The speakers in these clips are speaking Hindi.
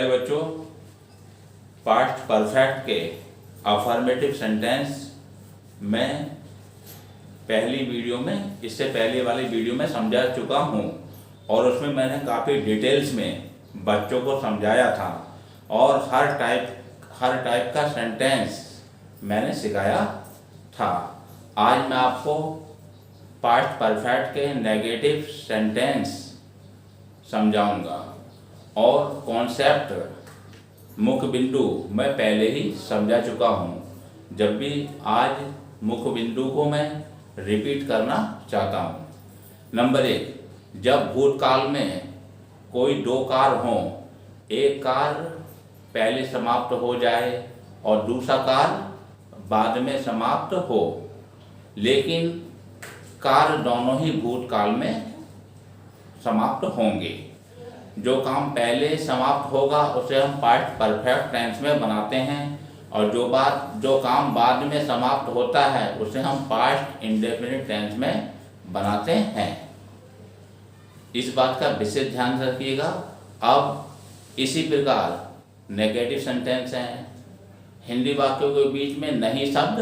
बच्चों, पास्ट परफेक्ट के अफर्मेटिव सेंटेंस मैं पहली वीडियो में, इससे पहले वाली वीडियो में समझा चुका हूँ और उसमें मैंने काफ़ी डिटेल्स में बच्चों को समझाया था और हर टाइप का सेंटेंस मैंने सिखाया था। आज मैं आपको पास्ट परफेक्ट के नेगेटिव सेंटेंस समझाऊंगा और कॉन्सेप्ट मुख्य बिंदु मैं पहले ही समझा चुका हूँ। जब भी आज मुख्य बिंदु को मैं रिपीट करना चाहता हूँ। नंबर 1, जब भूतकाल में कोई दो कार हों, एक कार पहले समाप्त हो जाए और दूसरा कार बाद में समाप्त हो, लेकिन कार दोनों ही भूतकाल में समाप्त होंगे। जो काम पहले समाप्त होगा उसे हम पास्ट परफेक्ट टेंस में बनाते हैं और जो काम बाद में समाप्त होता है उसे हम पास्ट इंडेफिनिट टेंस में बनाते हैं। इस बात का विशेष ध्यान रखिएगा। अब इसी प्रकार नेगेटिव सेंटेंस हैं। हिंदी वाक्यों के बीच में नहीं शब्द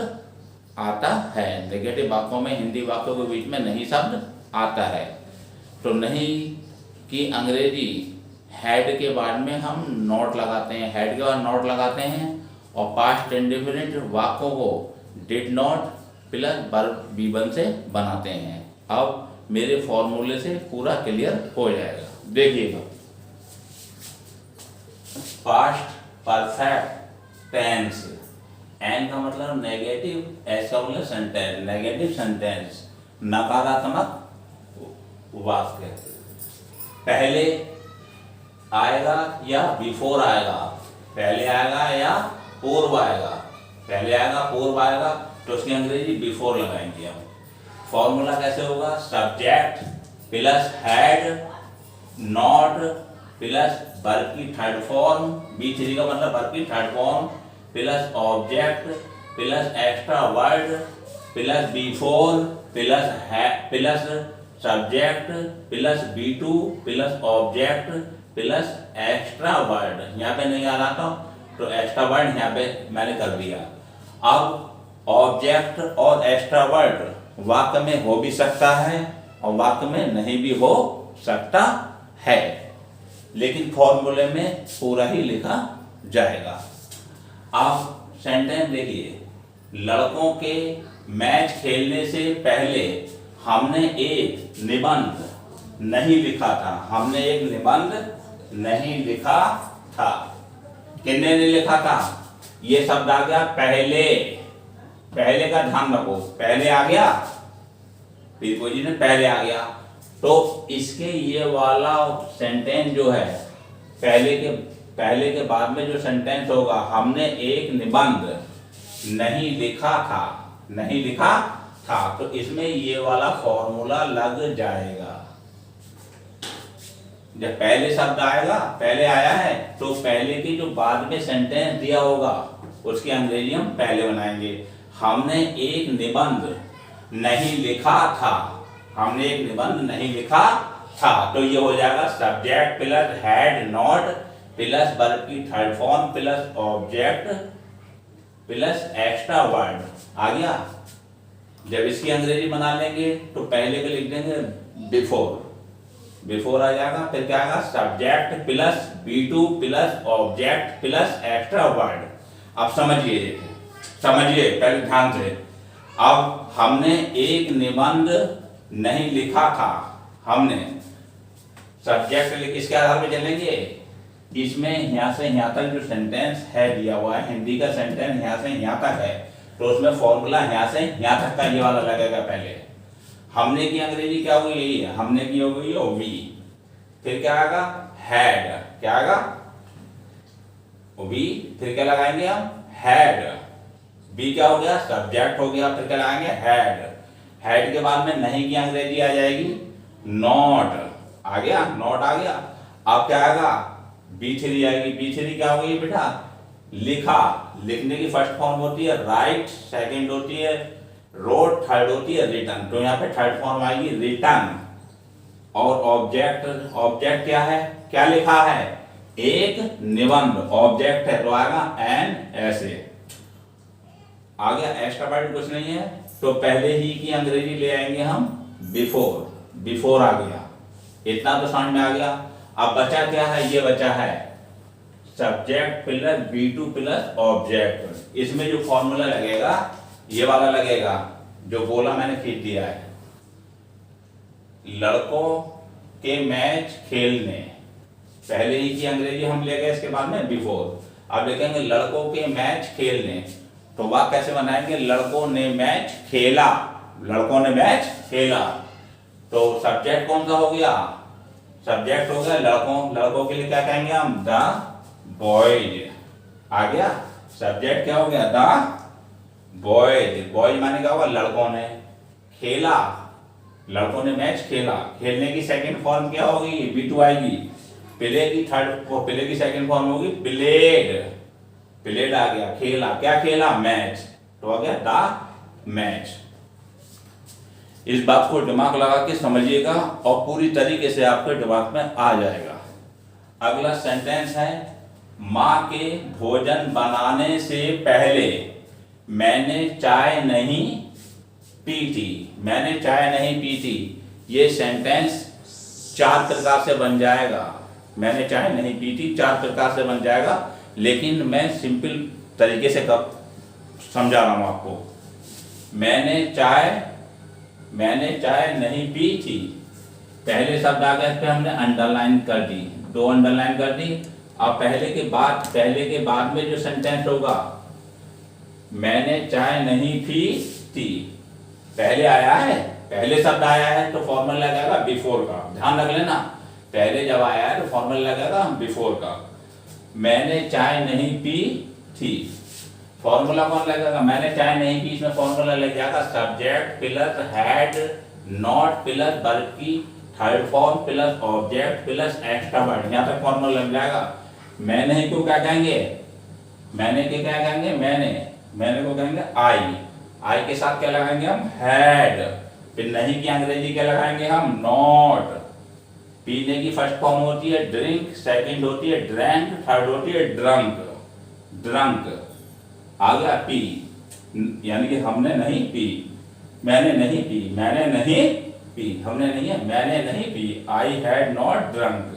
आता है। नेगेटिव वाक्यों में हिंदी वाक्यों के बीच में नहीं शब्द आता है। तो नहीं कि अंग्रेजी हैड के बाद में हम नॉट लगाते हैं, हैड के बाद नॉट लगाते हैं और पास्ट इंडेफिनिट वाक्यों को did not plus verb V1 से बनाते हैं। अब मेरे फॉर्मूले से पूरा क्लियर हो जाएगा। देखिएगा, पास्ट परफेक्ट टेंस, एन का मतलब नेगेटिव, एस का मतलब सेंटेंस। नेगेटिव सेंटेंस नकारात्मक वाक्य पहले आएगा या बिफोर आएगा, पहले आएगा या पूर्व आएगा। पहले आएगा पूर्व आएगा तो उसकी अंग्रेजी बिफोर लगाएंगे हम। फॉर्मूला कैसे होगा? Subject plus had not plus verb की थर्ड फॉर्म, B3 का मतलब वर्ब की third form, plus object plus extra word plus before plus subject plus B2 plus object plus extra word. यहाँ पे नहीं आ रहा था तो एक्स्ट्रा वर्ड यहाँ पे मैंने कर दिया। अब ऑब्जेक्ट और एक्स्ट्रा वर्ड वाक्य में हो भी सकता है और वाक्य में नहीं भी हो सकता है, लेकिन फॉर्मूले में पूरा ही लिखा जाएगा। आप सेंटेंस देखिए, लड़कों के मैच खेलने से पहले हमने एक निबंध नहीं लिखा था। हमने एक निबंध नहीं लिखा था। किसने नहीं लिखा था? ये शब्द आ गया पहले। पहले का ध्यान रखो, पहले आ गया, प्रीपोजिशन ने पहले आ गया तो इसके ये वाला सेंटेंस जो है पहले के बाद में जो सेंटेंस होगा, हमने एक निबंध नहीं लिखा था, नहीं लिखा था, तो इसमें ये वाला फॉर्मूला लग जाएगा। जब पहले शब्द आएगा, पहले आया है, तो पहले की जो बाद में सेंटेंस दिया होगा उसकी अंग्रेजी हम पहले बनाएंगे। हमने एक निबंध नहीं लिखा था, हमने एक निबंध नहीं लिखा था, तो ये हो जाएगा subject plus had not plus verb की third form plus object plus extra word. आ गया। जब इसकी अंग्रेजी बना लेंगे तो पहले के लिख देंगे बिफोर, बिफोर आ जाएगा। फिर क्या आएगा? Subject plus B2 plus object plus extra word. अब समझिए पहले ध्यान से। अब हमने एक निबंध नहीं लिखा था, हमने सब्जेक्ट इसके आधार पे चलेंगे। इसमें यहाँ से यहाँ तक जो सेंटेंस है दिया हुआ है, हिंदी का सेंटेंस यहाँ से यहाँ तक है, तो उसमें फॉर्मूला यहाँ से यहाँ तक का ये वाला लगेगा। पहले हमने की अंग्रेजी क्या होगी? यही है, हमने की हो गई वी। फिर क्या आएगा? हैड। क्या आएगा? वी। फिर क्या लगाएंगे हम? हैड। बी क्या हो गया? सब्जेक्ट हो गया। फिर क्या लगाएंगे? हैड। हैड के बाद में नहीं की अंग्रेजी आ जाएगी नॉट। आ गया? नॉट आ गया। अब क्या आएगा? B3 आएगी। B3 क्या हो गई बेटा? लिखा। लिखने की फर्स्ट फॉर्म होती है राइट, सेकंड होती है रोट, थर्ड होती है रिटर्न। तो यहाँ पे थर्ड फॉर्म आएगी रिटर्न। और ऑब्जेक्ट क्या है? क्या लिखा है? एक निबंध ऑब्जेक्ट है तो आएगा एन ऐसे। आ गया, एक्स्ट्रा पार्ट कुछ नहीं है तो पहले ही की अंग्रेजी ले आएंगे हम बिफोर। बिफोर आ गया, इतना तो समझ में आ गया। अब बचा क्या है, ये बचा है subject plus B2 plus object. इसमें जो फॉर्मूला लगेगा ये वाला लगेगा जो बोला मैंने खींच दिया है, लड़कों के मैच खेलने। पहले ही की अंग्रेजी हम ले गए, इसके बाद में बिफोर। अब लिखेंगे लड़कों के मैच खेलने, तो वाक्य कैसे बनाएंगे, लड़कों ने मैच खेला। लड़कों ने मैच खेला तो सब्जेक्ट कौन सा हो गया, सब्जेक्ट हो गया लड़कों। लड़कों के लिए क्या कहेंगे हम, द बॉयज। आ गया, सब्जेक्ट क्या हो गया, द बॉयज। बॉयज माने क्या होगा, लड़कों ने। खेला, लड़कों ने मैच खेला। खेलने की सेकंड फॉर्म क्या होगी, B2 आएगी। प्ले की प्ले की सेकंड फॉर्म होगी प्लेड। प्लेड आ गया, खेला, क्या खेला, मैच, तो आ गया द मैच। इस बात को दिमाग लगा के समझिएगा और पूरी तरीके से आपके दिमाग में आ जाएगा। अगला सेंटेंस है, माँ के भोजन बनाने से पहले मैंने चाय नहीं पी थी। मैंने चाय नहीं पी थी, ये सेंटेंस 4 प्रकार से बन जाएगा। मैंने चाय नहीं पी थी 4 प्रकार से बन जाएगा, लेकिन मैं सिंपल तरीके से कब समझा रहा हूं आपको। मैंने चाय नहीं पी थी, पहले शब्द आ गया, इस पे हमने अंडरलाइन कर दी, 2 अंडरलाइन कर दी। अब पहले के बाद में जो सेंटेंस होगा, मैंने चाय नहीं पी थी, पहले आया है, पहले शब्द आया है तो फॉर्मल लगेगा बिफोर का। ध्यान रख लेना, पहले जब आया है तो फॉर्मल लगेगा बिफोर का। मैंने चाय नहीं पी थी, फॉर्मूला कौन लगेगा, मैंने चाय नहीं पी, इसमें फॉर्मूला लग जाएगा subject plus had not plus verb की third form plus object plus extra word. यहाँ तक फॉर्मूला लग जाएगा। मैंने ही को क्या कहेंगे, मैंने के क्या कहेंगे, मैंने को कहेंगे आई के साथ क्या लगाएंगे हम, हैड। फिर नहीं की अंग्रेजी क्या लगाएंगे हम, नॉट। पीने की फर्स्ट फॉर्म होती है ड्रिंक, सेकंड होती है ड्रैंक, थर्ड होती है ड्रंक। आ गया पी, यानी कि हमने नहीं पी, मैंने नहीं पी, हमने नहीं है, मैंने नहीं P. I had not drunk,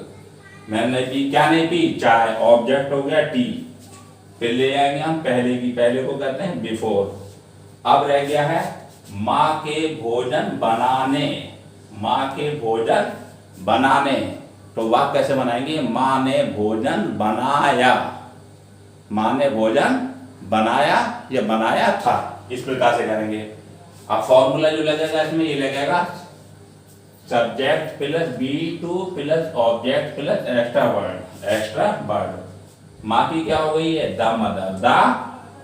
मैंने नहीं पी, क्या नहीं पी, चाय। ऑब्जेक्ट हो गया टी। फिर ले आएंगे हम पहले को कहते हैं बिफोर। अब रह गया है माँ के भोजन बनाने। माँ के भोजन बनाने, तो वाक्य कैसे बनाएंगे, माँ ने भोजन बनाया। माँ ने भोजन बनाया या बनाया था, इस प्रकार से करेंगे। अब फॉर्मूला जो लगेगा इसमें ये लगेगा subject plus B2 plus object plus extra word. माँ की क्या हो गई है, द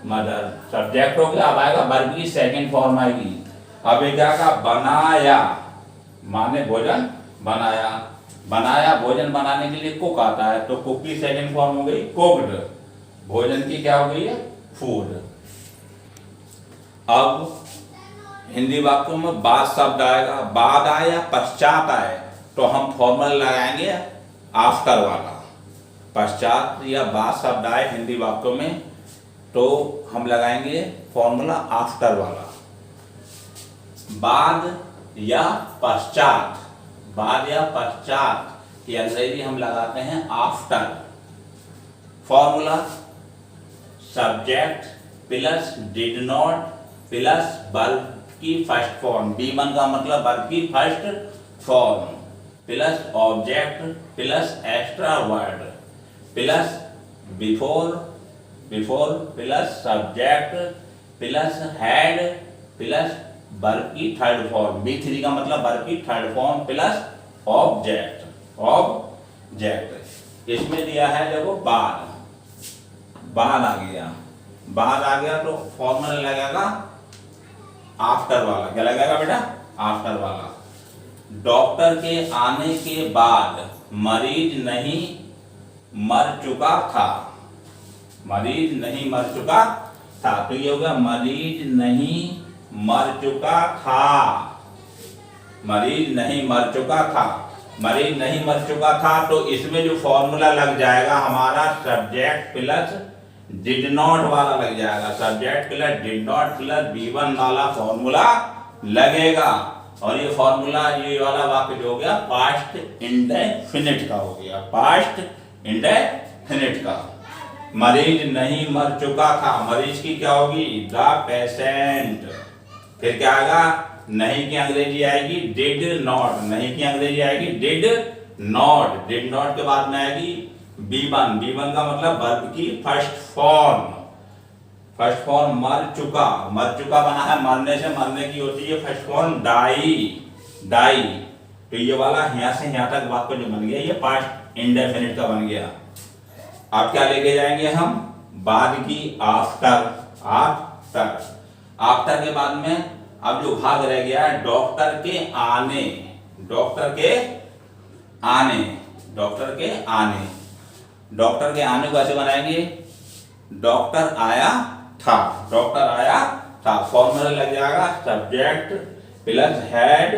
मदर। सब्जेक्ट हो गया, अब आएगा वर्ब की सेकंड फॉर्म आएगी। अब ये क्या का, बनाया, माँ ने भोजन बनाया। भोजन बनाने के लिए कुक आता है, तो कुक की सेकंड फॉर्म हो गई कुक्ड। भोजन की क्या हो गई है, फूड। अब हिंदी वाक्यों में बाद शब्द आएगा, बाद आए या पश्चात आए तो हम फॉर्मल लगाएंगे आफ्टर वाला। पश्चात या बाद शब्द आए हिंदी वाक्यों में तो हम लगाएंगे फॉर्मूला आफ्टर वाला। बाद या पश्चात की अंग्रेजी हम लगाते हैं after. Formula subject plus did not plus verb की फर्स्ट फॉर्म, B1 का मतलब वर्ब की first form plus object plus extra word plus before plus subject plus had plus verb की थर्ड फॉर्म, B3 का मतलब वर्ब की थर्ड फॉर्म प्लस ऑब्जेक्ट। इसमें दिया है देखो बाद आ गया तो फॉर्मूला लगेगा आफ्टर वाला। क्या लगेगा बेटा, आफ्टर वाला। डॉक्टर के आने के बाद मरीज नहीं मर चुका था। तो ये हो गया मरीज नहीं मर चुका था। मरीज नहीं मर चुका था, तो इसमें जो फॉर्मूला लग जाएगा हमारा सब्जेक्ट प्लस डिड नॉट वाला लग जाएगा। Subject plus did not plus B1 वाला फॉर्मूला लगेगा। और ये फॉर्मूला, ये वाला वाक्य जो हो गया पास्ट इंडेफिनिट का हो गया, पास्ट इंडेफिनिट का। मरीज नहीं मर चुका था, मरीज की क्या होगी? The patient. फिर क्या आएगा? नहीं की अंग्रेजी आएगी डिड नॉट, नहीं की अंग्रेजी आएगी डिड नॉट। डिड नॉट के बाद में आएगी B1। B1 का मतलब वर्ब की फर्स्ट फॉर्म। फर्स्ट फॉर्म मर चुका, मर चुका बना है मरने से, मरने की होती है फर्स्ट फॉर्म डाई, डाई। तो ये वाला यहाँ से यहाँ तक वाक्य जो बन गया ये पास्ट इंडेफिनिट का बन गया। अब क्या लेके जाएंगे हम? बाद की आफ्टर। आफ्टर, आफ्टर के बाद में अब जो भाग रह गया है डॉक्टर के आने, डॉक्टर के आने, डॉक्टर के आने। डॉक्टर के आने को ऐसे बनाएंगे, डॉक्टर आया था, डॉक्टर आया था। फॉर्मूला लग जाएगा subject plus head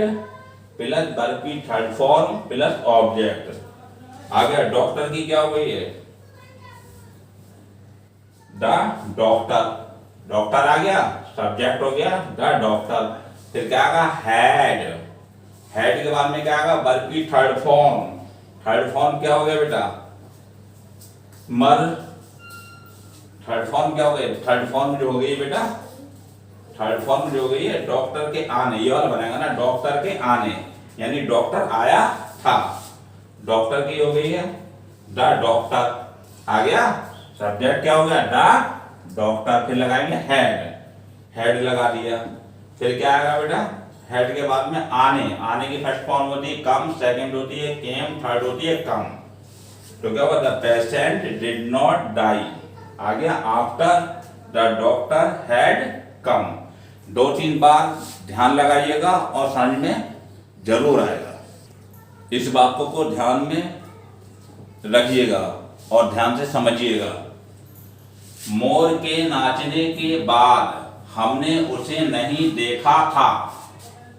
plus verb की थर्ड फॉर्म प्लस ऑब्जेक्ट। आ गया डॉक्टर की क्या हो गई है? The doctor. डॉक्टर आ गया, सब्जेक्ट हो गया द डॉक्टर। फिर क्या आएगा? हेड। हेड के बाद में क्या आएगा? वर्ब की थर्ड फॉर्म। थर्ड फॉर्म क्या हो गया बेटा? मर। थर्ड फॉर्म क्या हो गई? थर्ड फॉर्म जो हो गई बेटा, थर्ड फॉर्म जो हो गई है डॉक्टर के आने, ये वाला बनेगा ना, डॉक्टर के आने, यानी डॉक्टर आया था। डॉक्टर की हो गई है द डॉक्टर। आ गया सब्जेक्ट क्या हो गया? The doctor. फिर लगाएंगे हेड, हेड लगा दिया। फिर क्या आएगा बेटा? हेड के बाद में आने, आने की फर्स्ट फॉर्म होती है कम, सेकंड होती है केम, थर्ड होती है कम। तो क्या हुआ? The patient did not die. आ गया after the doctor had come. 2-3 बार ध्यान लगाइएगा और समझ में जरूर आएगा। इस वाक्य को ध्यान में रखिएगा और ध्यान से समझिएगा। मोर के नाचने के बाद हमने उसे नहीं देखा था।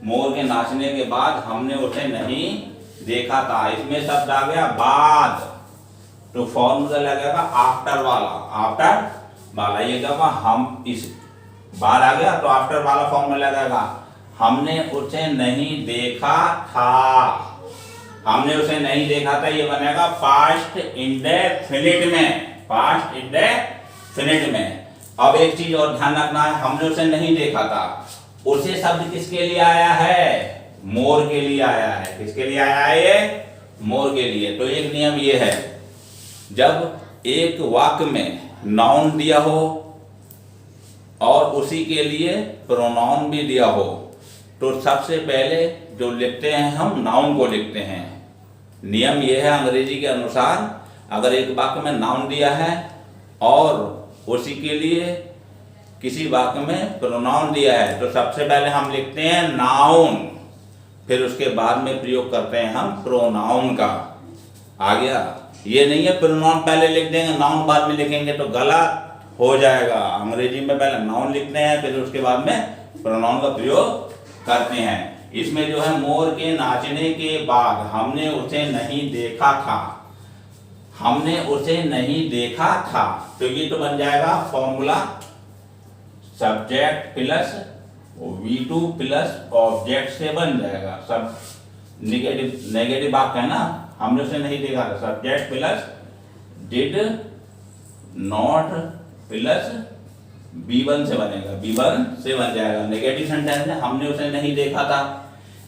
मोर के नाचने के बाद हमने उसे नहीं देखा था। इसमें शब्द आ गया बाद, तो फॉर्मूला लगेगा आफ्टर वाला, आफ्टर वाला। ये क्या? हम इस बाद आ गया तो आफ्टर वाला फॉर्मूला लगेगा। हमने उसे नहीं देखा था, हमने उसे नहीं देखा था, ये बनेगा पास्ट इंडेफिनिट में, पास्ट इंडेफिनिट में। अब एक चीज और ध्यान रखना है, हमने उसे नहीं देखा था, उसे शब्द किसके लिए आया है? मोर के लिए आया है। किसके लिए आया है ये? मोर के लिए। तो एक नियम ये है, जब एक वाक्य में नाउन दिया हो और उसी के लिए प्रोनाउन भी दिया हो, तो सबसे पहले जो लिखते हैं हम नाउन को लिखते हैं। नियम यह है अंग्रेजी के अनुसार, अगर एक वाक्य में नाउन दिया है और उसी के लिए किसी वाक्य में प्रोनाउन दिया है, तो सबसे पहले हम लिखते हैं नाउन, फिर उसके बाद में प्रयोग करते हैं हम प्रोनाउन का। आ गया? ये नहीं है प्रोनाउन पहले लिख देंगे नाउन बाद में लिखेंगे तो गलत हो जाएगा। अंग्रेजी में पहले नाउन लिखते हैं फिर उसके बाद में प्रोनाउन का प्रयोग करते हैं। इसमें जो है मोर के नाचने के बाद हमने उसे नहीं देखा था, हमने उसे नहीं देखा था, तो ये तो बन जाएगा formula subject plus V2 plus object से बन जाएगा। सब नेगेटिव वाक्य है ना, हमने उसे नहीं देखा था, subject plus did not plus B1 से बनेगा, B1 से बन जाएगा। नेगेटिव सेंटेंस है, हमने उसे नहीं देखा था,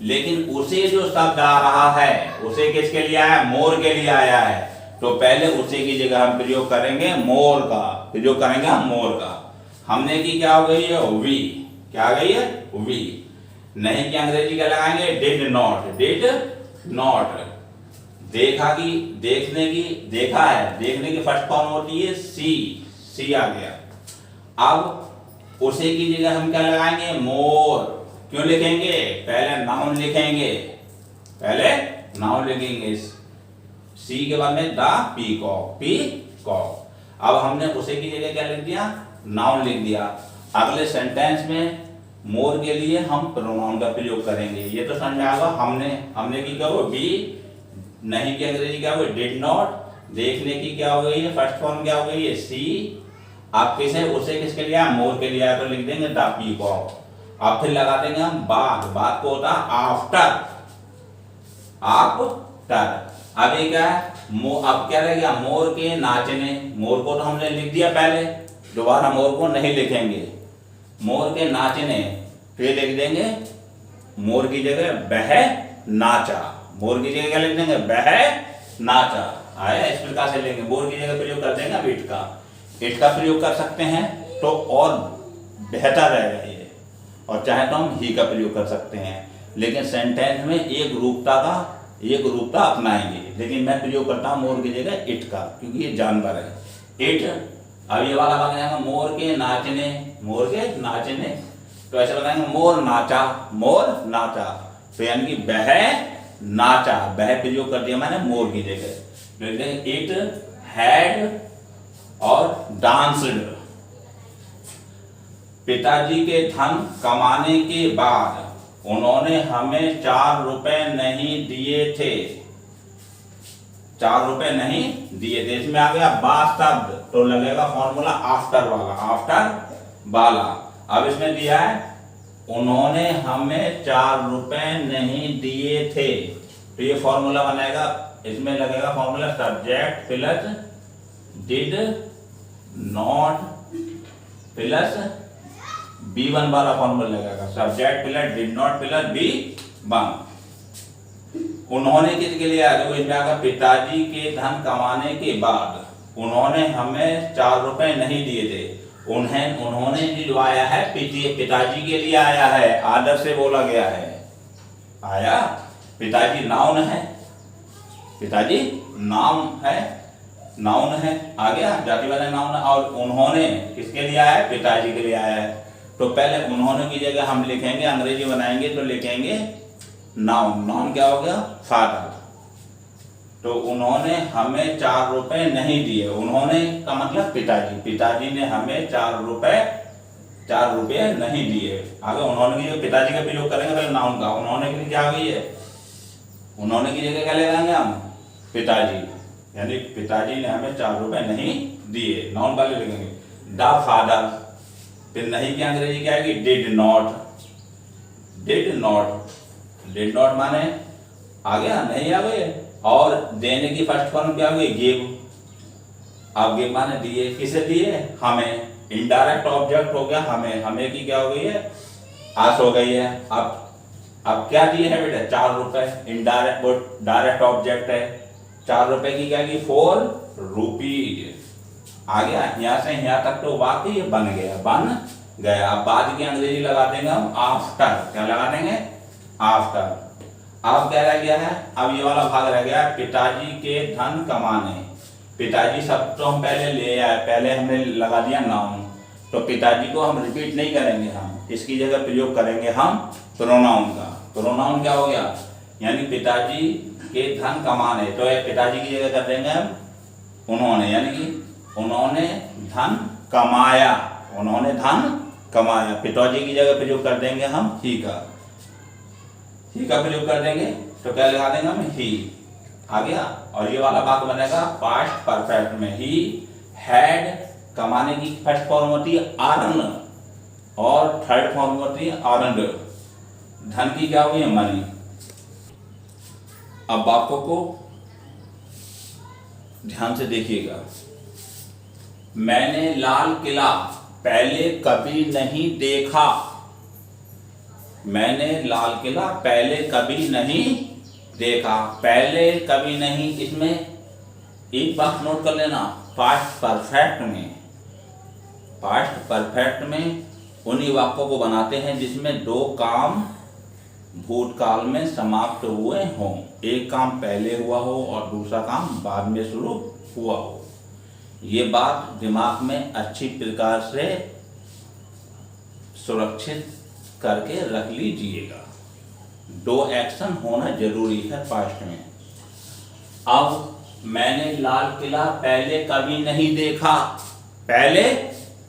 लेकिन उसे जो शब्द आ रहा है उसे किसके लिए आया? मोर के लिए आया है। तो पहले उसे की जगह हम प्रयोग करेंगे मोर का, प्रयोग करेंगे हम मोर का। हमने की क्या हो गई है? वी। क्या आ गई है? वी। नहीं की अंग्रेजी क्या लगाएंगे? Did not, did not. देखा की, देखने की, देखा है, देखने की फर्स्ट फॉर्म होती है सी, सी आ गया। अब उसे की जगह हम क्या लगाएंगे? मोर। क्यों लिखेंगे? पहले नाउन लिखेंगे, पहले नाउन लिखेंगे, सी के बाद में द पीकॉक, पीकॉक। अब हमने उसे की जगह क्या लिख दिया? नाउन लिख दिया। अगले सेंटेंस में मोर के लिए हम प्रोनाउन का प्रयोग करेंगे। ये तो समझ में आएगा। हमने की क्या? बी नहीं की अंग्रेजी क्या हो गई? Did not. देखने की क्या हो गई है? फर्स्ट फॉर्म क्या हो गई है? सी। आप किसे उसे किसके लिए आया? मोर के लिए आया, तो लिख देंगे द पीकॉक। अब फिर लगा देंगे हम बाद। बाद को होता है आफ्टर। आफ्टर। अब ये क्या है? अब क्या रह गया? मोर के नाचने। मोर को तो हमने लिख दिया पहले, दोबारा मोर को नहीं लिखेंगे। मोर के नाचने, फिर लिख देंगे मोर की जगह वह नाचा। मोर की जगह क्या लिख देंगे? वह नाचा। आया? इस प्रकार से लेंगे। मोर की जगह प्रयोग कर देंगे इट का। इट का प्रयोग कर सकते हैं तो और बेहतर रहेगा ये, और चाहे तो हम ही का प्रयोग कर सकते हैं, लेकिन सेंटेंस में एक रूपता अपनाएंगे। लेकिन मैं प्रयोग करता हूँ मोर की जगह इट का, क्योंकि ये जानवर है। इट। अब ये वाला बन जाएगा मोर के नाचने। मोर के नाचने, तो ऐसे बताएंगे मोर नाचा। मोर नाचा, तो यानी कि वह नाचा। वह प्रयोग कर दिया मैंने मोर की जगह। इट हैड और डांस्ड। पिताजी के धन कमाने के बाद उन्होंने हमें 4 रुपए नहीं दिए थे। 4 रुपए नहीं दिए थे। इसमें आ गया बा शब्द, तो लगेगा फॉर्मूला आफ्टर वाला। आफ्टर वाला। अब इसमें दिया है उन्होंने हमें 4 रुपए नहीं दिए थे, तो ये फॉर्मूला बनेगा। इसमें लगेगा formula subject plus did not plus B1 वाला फॉर्मूला लगेगा। Subject plus did not plus B1। उन्होंने किसके लिए आया? देखो इसमें आएगा पिताजी के धन कमाने के बाद उन्होंने हमें 4 रुपए नहीं दिए थे। उन्होंने जो आया है पिताजी के लिए आया है, आदर से बोला गया है। आया? पिताजी नाउन है। पिताजी नाउन है। नाउन है, आ गया जातिवाचक नाउन। और उन्होंने किसके लिए आया है? पिताजी के लिए आया है। तो पहले उन्होंने की जगह हम लिखेंगे, अंग्रेजी बनाएंगे तो लिखेंगे नाउन। नाउन क्या हो गया? फादर। तो उन्होंने हमें 4 रुपए नहीं दिए। उन्होंने का मतलब पिताजी। पिताजी ने हमें 4 रुपए नहीं दिए। आगे उन्होंने की जगह पिताजी का प्रयोग करेंगे पहले नाउन का। उन्होंने के लिए क्या आ गई है? उन्होंने की जगह क्या लगाएंगे हम? पिताजी। यानी पिताजी ने हमें 4 रुपए नहीं दिए। नाउन वाले लिखेंगे द फादर। फिर नहीं की अंग्रेजी क्या आएगी? Did not. Did not. Did not माने आ गया? नहीं आ गए। और देने की फर्स्ट फॉर्म क्या हो गई? गिव। अब गिव माने दिए। किसे दिए? हमें। इनडायरेक्ट ऑब्जेक्ट हो गया हमें। हमें की क्या हो गई है? आस हो गई है। अब क्या दिए है बेटा? 4 रुपए। इनडायरेक्ट डायरेक्ट ऑब्जेक्ट है। 4 रुपए की क्या की? 4 रुपीज। आ गया? यहां से यहां तक तो वाकई बन गया। बन गया। अब बाद की अंग्रेजी लगा देंगे हम आफ्टर। क्या लगा देंगे? आफ्टर। अब क्या रह गया है? अब ये वाला भाग रह गया है पिताजी के धन कमाने। पिताजी सब तो हम पहले ले आए, पहले हमने लगा दिया नाउन, तो पिताजी को हम रिपीट नहीं करेंगे। हम इसकी जगह प्रयोग करेंगे हम प्रोनाउन का। प्रोनाउन क्या हो गया? यानी पिताजी के धन कमाने, तो पिताजी की जगह कर देंगे हम उन्होंने। यानी कि उन्होंने धन कमाया। उन्होंने धन कमाया। पिताजी की जगह प्रयोग कर देंगे हम ही का। ही का प्रयोग कर देंगे तो क्या लगा देंगे हम? ही। आ गया? और ये वाला वाक्य बनेगा पास्ट परफेक्ट में। ही हैड कमाने की फर्स्ट फॉर्म होती है अर्न, और थर्ड फॉर्म होती है अर्नड। धन की क्या हुई है? मनी। अब वाक्यों को ध्यान से देखिएगा। मैंने लाल किला पहले कभी नहीं देखा। मैंने लाल किला पहले कभी नहीं देखा। पहले कभी नहीं, इसमें एक बात नोट कर लेना, पास्ट परफेक्ट में, पास्ट परफेक्ट में उन्हीं वाक्यों को बनाते हैं जिसमें दो काम भूतकाल में समाप्त हुए हों। एक काम पहले हुआ हो और दूसरा काम बाद में शुरू हुआ हो। ये बात दिमाग में अच्छी प्रकार से सुरक्षित करके रख लीजिएगा। दो एक्शन होना जरूरी है पास्ट में। अब मैंने लाल किला पहले कभी नहीं देखा। पहले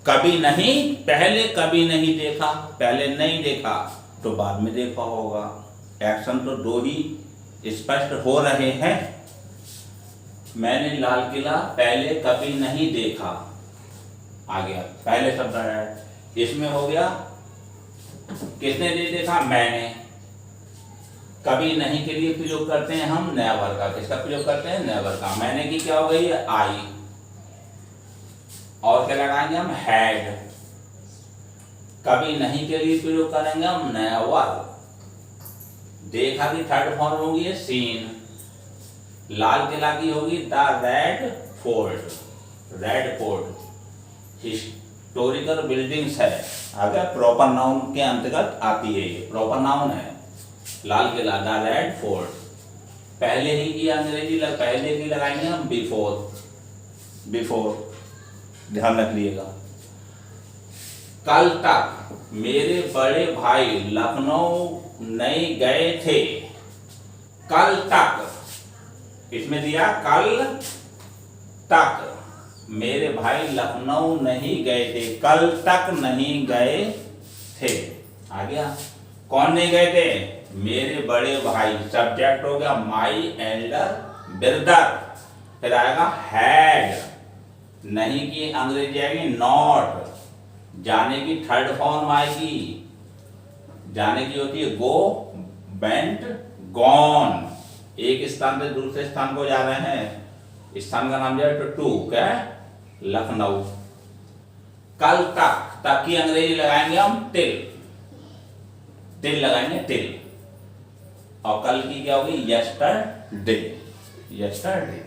कभी नहीं, पहले कभी नहीं देखा। पहले नहीं देखा तो बाद में देखा होगा। एक्शन तो दो ही स्पष्ट हो रहे हैं मैंने लाल किला पहले कभी नहीं देखा। आ गया पहले शब्द है, इसमें हो गया किसने नहीं देखा, मैंने। कभी नहीं के लिए प्रयोग करते हैं हम नेवर का। किसका प्रयोग करते हैं, नेवर का। मैंने की क्या हो गई, आई। और क्या लगाएंगे हम, हैड। कभी नहीं के लिए प्रयोग करेंगे हम नेवर। देखा की थर्ड फॉर्म होगी सीन। लाल किला की होगी the red fort. Red fort historical buildings है, अगर प्रॉपर नाउन के अंतर्गत आती है, ये प्रॉपर नाउन है। Lal Qila the red fort. पहले ही की अंग्रेजी पहले की लगाएंगे हम बिफोर। बिफोर ध्यान रखिएगा। कल तक मेरे बड़े भाई लखनऊ नहीं गए थे। कल तक इसमें दिया कल तक मेरे भाई लखनऊ नहीं गए थे। कल तक नहीं गए थे। आ गया कौन नहीं गए थे, मेरे बड़े भाई। सब्जेक्ट हो गया माई एल्डर ब्रदर। फिर आएगा हैड। नहीं की अंग्रेजी आएगी नॉट। जाने की थर्ड फॉर्म आएगी। जाने की होती है गो, वेंट, गॉन। एक स्थान से दूसरे स्थान को जा रहे हैं, स्थान का नाम जाए टू क्या, लखनऊ। कल तक की अंग्रेजी लगाएंगे हम टिल। टिल लगाएंगे टिल। और कल की क्या होगी, यस्टरडे। यस्टरडे।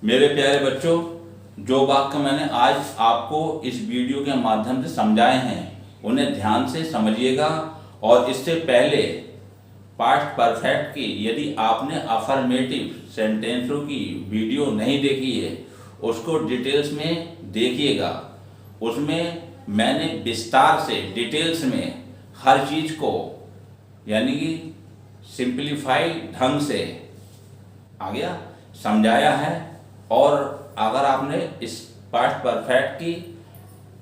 मेरे प्यारे बच्चों, जो वाक्य मैंने आज आपको इस वीडियो के माध्यम से समझाए हैं उन्हें ध्यान से समझिएगा। और इससे पहले पास्ट परफेक्ट की यदि आपने अफर्मेटिव सेंटेंसों की वीडियो नहीं देखी है उसको डिटेल्स में देखिएगा। उसमें मैंने विस्तार से डिटेल्स में हर चीज़ को यानी कि सिंप्लीफाई ढंग से आ गया समझाया है। और अगर आपने इस पास्ट परफेक्ट की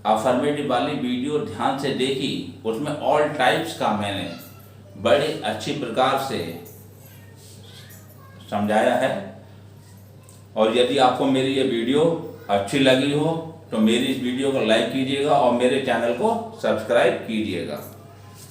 अफर्मेटिव वाली वीडियो ध्यान से देखी, उसमें ऑल टाइप्स का मैंने बड़े अच्छी प्रकार से समझाया है। और यदि आपको मेरी ये वीडियो अच्छी लगी हो तो मेरी इस वीडियो को लाइक कीजिएगा और मेरे चैनल को सब्सक्राइब कीजिएगा।